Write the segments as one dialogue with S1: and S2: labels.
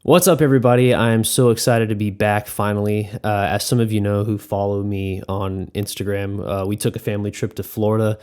S1: What's up, everybody? I'm so excited to be back finally. As some of you know who follow me on Instagram, we took a family trip to Florida,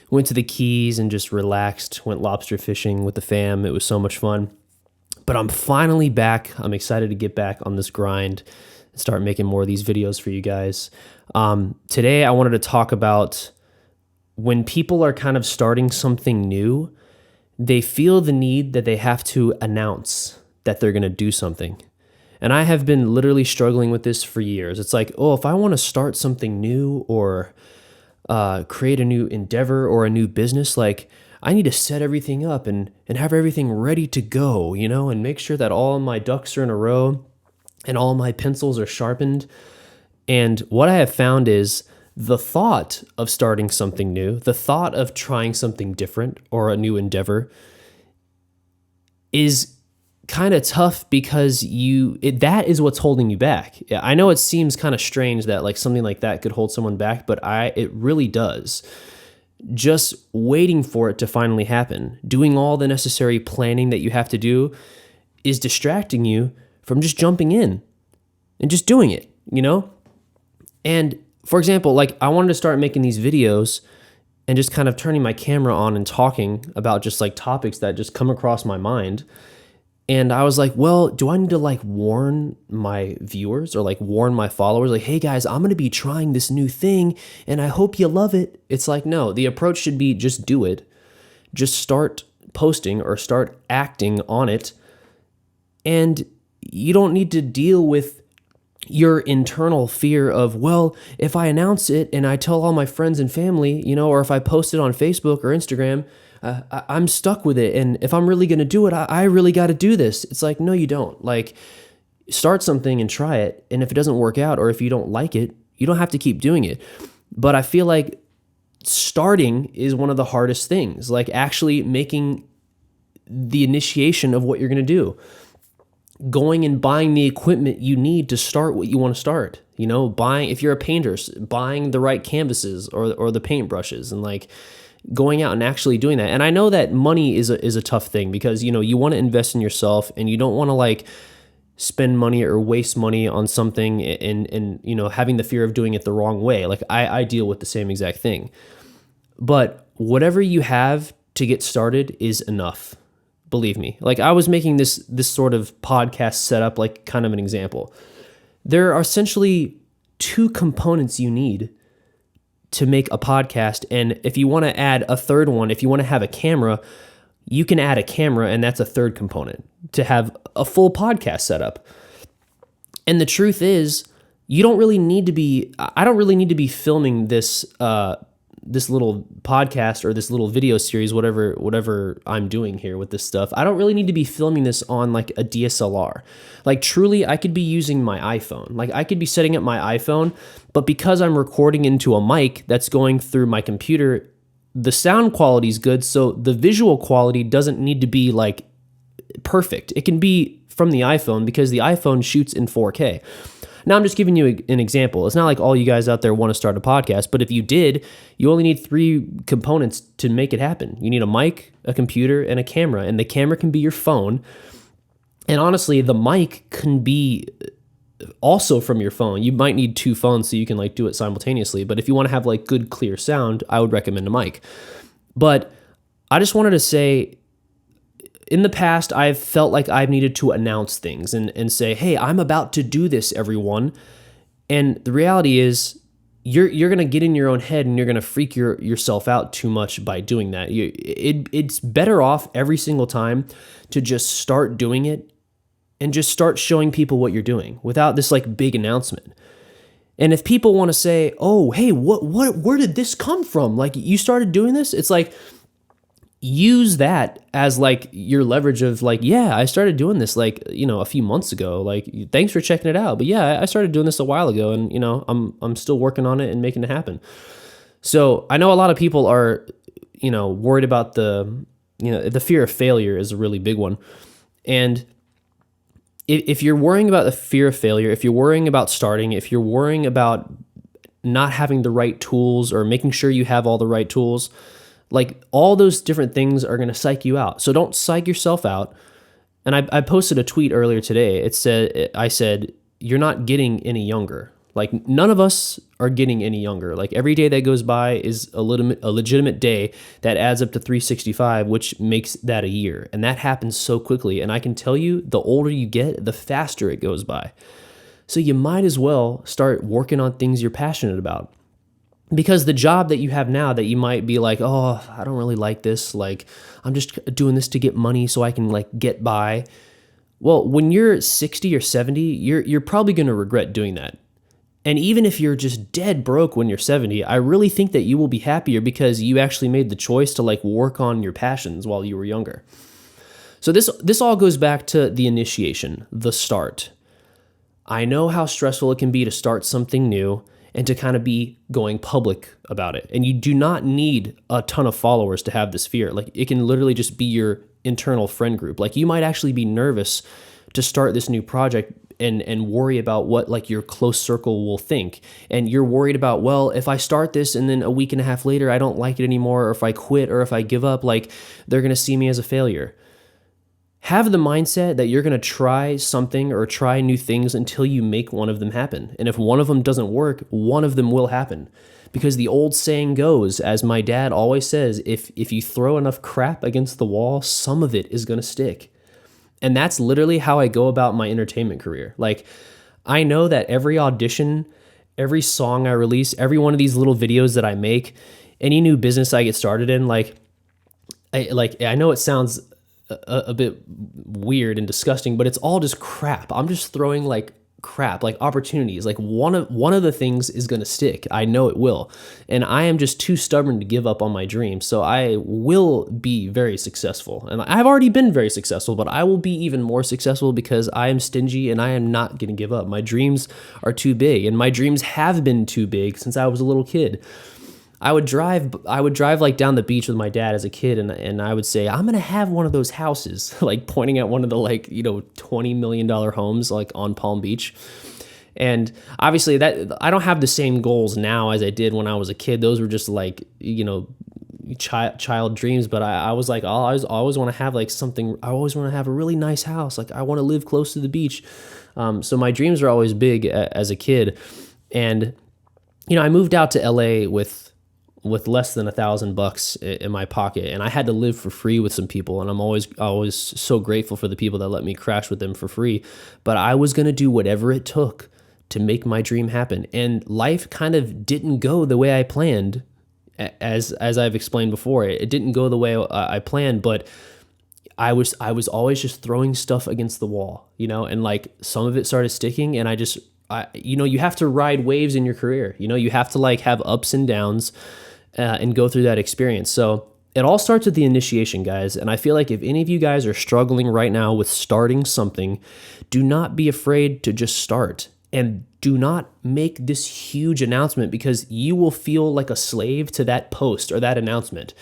S1: went to the Keys and just relaxed, went lobster fishing with the fam. It was so much fun. But I'm finally back. I'm excited to get back on this grind and start making more of these videos for you guys. Today, I wanted to talk about when people are kind of starting something new, they feel the need that they have to announce that they're going to do something. And I have been literally struggling with this for years. It's like, oh, if I want to start something new or create a new endeavor or a new business, like I need to set everything up and have everything ready to go, and make sure that all my ducks are in a row and all my pencils are sharpened. And what I have found is the thought of starting something new, the thought of trying something different or a new endeavor is kind of tough because that is what's holding you back. I know it seems kind of strange that like something like that could hold someone back, but it really does. Just waiting for it to finally happen, doing all the necessary planning that you have to do is distracting you from just jumping in and just doing it, And for example, like I wanted to start making these videos and just kind of turning my camera on and talking about just like topics that just come across my mind. And I was like, well, do I need to like warn my viewers or like warn my followers? Like, hey guys, I'm going to be trying this new thing and I hope you love it. It's like, no, the approach should be just do it. Just start posting or start acting on it. And you don't need to deal with your internal fear of, well, if I announce it and I tell all my friends and family, or if I post it on Facebook or Instagram, I'm stuck with it. And if I'm really going to do it, I really got to do this. It's like, no, you don't. Like, start something and try it. And if it doesn't work out or if you don't like it, you don't have to keep doing it. But I feel like starting is one of the hardest things, like actually making the initiation of what you're going to do. Going and buying the equipment you need to start what you want to start. Buying, if you're a painter, buying the right canvases or the paint brushes and like going out and actually doing that. And I know that money is a tough thing because, you want to invest in yourself and you don't want to like spend money or waste money on something and having the fear of doing it the wrong way. Like I deal with the same exact thing. But whatever you have to get started is enough. Believe me. Like I was making this sort of podcast setup, like kind of an example. There are essentially two components you need to make a podcast. And if you want to add a third one, if you want to have a camera, you can add a camera and that's a third component to have a full podcast setup. And the truth is, I don't really need to be filming this little podcast or this little video series, whatever I'm doing here with this stuff. I don't really need to be filming this on like a DSLR. Like truly, I could be using my iPhone. Like I could be setting up my iPhone, but because I'm recording into a mic that's going through my computer, the sound quality is good. So the visual quality doesn't need to be like perfect. It can be from the iPhone because the iPhone shoots in 4K. Now, I'm just giving you an example. It's not like all you guys out there want to start a podcast, but if you did, you only need 3 components to make it happen. You need a mic, a computer, and a camera, and the camera can be your phone. And honestly, the mic can be also from your phone. You might need 2 phones so you can like do it simultaneously, but if you want to have like good, clear sound, I would recommend a mic. But I just wanted to say, in the past, I've felt like I've needed to announce things and say, hey, I'm about to do this, everyone. And the reality is you're going to get in your own head and you're going to freak yourself out too much by doing that. It's better off every single time to just start doing it and just start showing people what you're doing without this like big announcement. And if people want to say, oh, hey, where did this come from? Like you started doing this? It's like, use that as like your leverage of like, yeah, I started doing this like, a few months ago. Like, thanks for checking it out. But yeah, I started doing this a while ago and, I'm still working on it and making it happen. So I know a lot of people are, worried about the fear of failure is a really big one. And if you're worrying about the fear of failure, if you're worrying about starting, if you're worrying about not having the right tools or making sure you have all the right tools, like all those different things are going to psych you out. So don't psych yourself out. And I posted a tweet earlier today. I said, you're not getting any younger. Like, none of us are getting any younger. Like, every day that goes by is a legitimate day that adds up to 365, which makes that a year. And that happens so quickly. And I can tell you, the older you get, the faster it goes by. So you might as well start working on things you're passionate about. Because the job that you have now that you might be like, oh, I don't really like this. Like, I'm just doing this to get money so I can like get by. Well, when you're 60 or 70, you're probably going to regret doing that. And even if you're just dead broke when you're 70, I really think that you will be happier because you actually made the choice to like work on your passions while you were younger. So this all goes back to the initiation, the start. I know how stressful it can be to start something new and to kind of be going public about it. And you do not need a ton of followers to have this fear. Like, it can literally just be your internal friend group. Like, you might actually be nervous to start this new project and worry about what like your close circle will think. And you're worried about, well, if I start this and then a week and a half later I don't like it anymore, or if I quit, or if I give up, like, they're going to see me as a failure. Have the mindset that you're going to try something or try new things until you make one of them happen. And if one of them doesn't work, one of them will happen. Because the old saying goes, as my dad always says, if you throw enough crap against the wall, some of it is going to stick. And that's literally how I go about my entertainment career. Like, I know that every audition, every song I release, every one of these little videos that I make, any new business I get started in, I know it sounds a bit weird and disgusting, but it's all just crap. I'm just throwing like crap, like opportunities. Like, one of the things is going to stick. I know it will. And I am just too stubborn to give up on my dreams. So I will be very successful. And I've already been very successful, but I will be even more successful because I am stingy and I am not going to give up. My dreams are too big, and my dreams have been too big since I was a little kid. I would drive like down the beach with my dad as a kid, and I would say, I'm gonna have one of those houses, like pointing at one of the like, $20 million homes like on Palm Beach. And obviously that I don't have the same goals now as I did when I was a kid. Those were just like, child dreams. But I was like, I always want to have like something. I always want to have a really nice house. Like, I want to live close to the beach. So my dreams are always big as a kid. And, I moved out to LA with less than $1,000 in my pocket, and I had to live for free with some people, and I'm always so grateful for the people that let me crash with them for free. But I was going to do whatever it took to make my dream happen, and life kind of didn't go the way I planned. As I've explained before, it didn't go the way I planned, but I was always just throwing stuff against the wall, and like some of it started sticking, and you have to ride waves in your career. You have to like have ups and downs. And go through that experience. So it all starts with the initiation, guys. And I feel like if any of you guys are struggling right now with starting something, do not be afraid to just start. And do not make this huge announcement, because you will feel like a slave to that post or that announcement.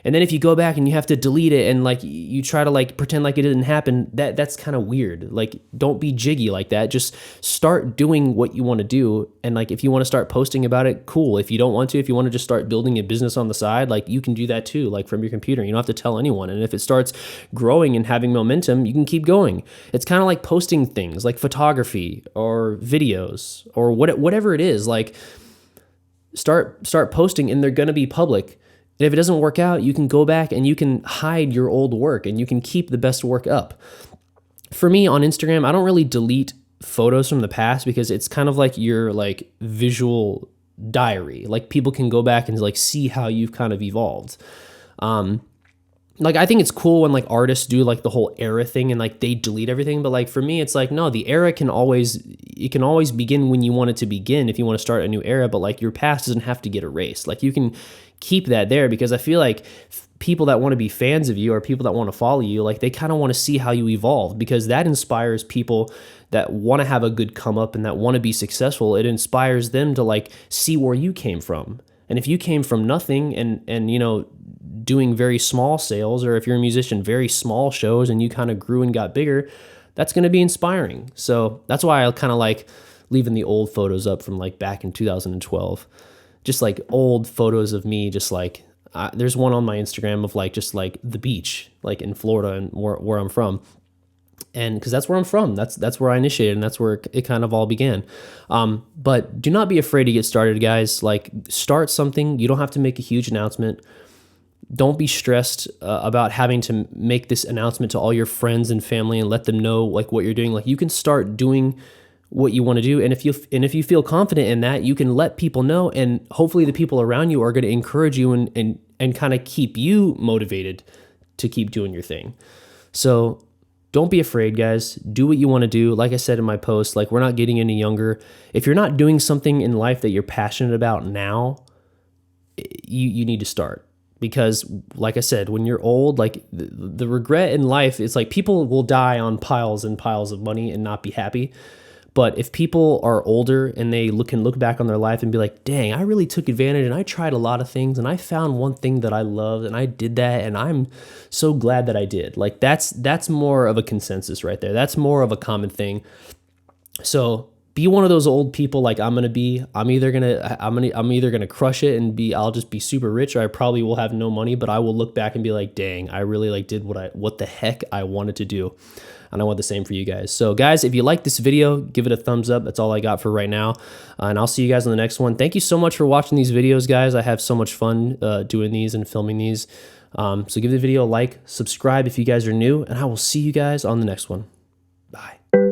S1: And then if you go back and you have to delete it and like you try to like pretend like it didn't happen, that's kind of weird. Like, don't be jiggy like that. Just start doing what you want to do. And like, if you want to start posting about it, cool. If you don't want to, if you want to just start building a business on the side, like, you can do that too, like from your computer. You don't have to tell anyone. And if it starts growing and having momentum, you can keep going. It's kind of like posting things like photography or videos or whatever it is. Like, start posting, and they're going to be public. And if it doesn't work out, you can go back and you can hide your old work and you can keep the best work up. For me on Instagram, I don't really delete photos from the past because it's kind of like your like visual diary. Like, people can go back and like see how you've kind of evolved. Like, I think it's cool when like artists do like the whole era thing and like they delete everything. But like for me, it's like, no, the era can always begin when you want it to begin if you want to start a new era. But like, your past doesn't have to get erased. Like, you can keep that there, because I feel like people that want to be fans of you or people that want to follow you, like, they kind of want to see how you evolve, because that inspires people that want to have a good come up and that want to be successful. It inspires them to like see where you came from. And if you came from nothing and doing very small sales, or if you're a musician, very small shows, and you kind of grew and got bigger, that's going to be inspiring. So that's why I kind of like leaving the old photos up from like back in 2012. Just like old photos of me, just like there's one on my Instagram of like just like the beach, like in Florida and where I'm from. And because that's where I'm from, that's where I initiated, and that's where it kind of all began. But do not be afraid to get started, guys. Like, start something. You don't have to make a huge announcement. Don't be stressed about having to make this announcement to all your friends and family and let them know like what you're doing. Like, you can start doing what you want to do, and if you feel confident in that, you can let people know, and hopefully the people around you are going to encourage you and kind of keep you motivated to keep doing your thing. So don't be afraid, guys. Do what you want to do. Like I said in my post, like, we're not getting any younger. If you're not doing something in life that you're passionate about now, you need to start. Because like I said, when you're old, like the regret in life, it's like people will die on piles and piles of money and not be happy. But if people are older and they can look back on their life and be like, dang, I really took advantage and I tried a lot of things and I found one thing that I loved and I did that and I'm so glad that I did. Like, that's more of a consensus right there. That's more of a common thing. So be one of those old people like I'm gonna be. I'm either gonna crush it and I'll just be super rich, or I probably will have no money, but I will look back and be like, dang, I really like did what the heck I wanted to do. And I want the same for you guys. So guys, if you like this video, give it a thumbs up. That's all I got for right now. And I'll see you guys on the next one. Thank you so much for watching these videos, guys. I have so much fun doing these and filming these. So give the video a like, subscribe if you guys are new, and I will see you guys on the next one. Bye.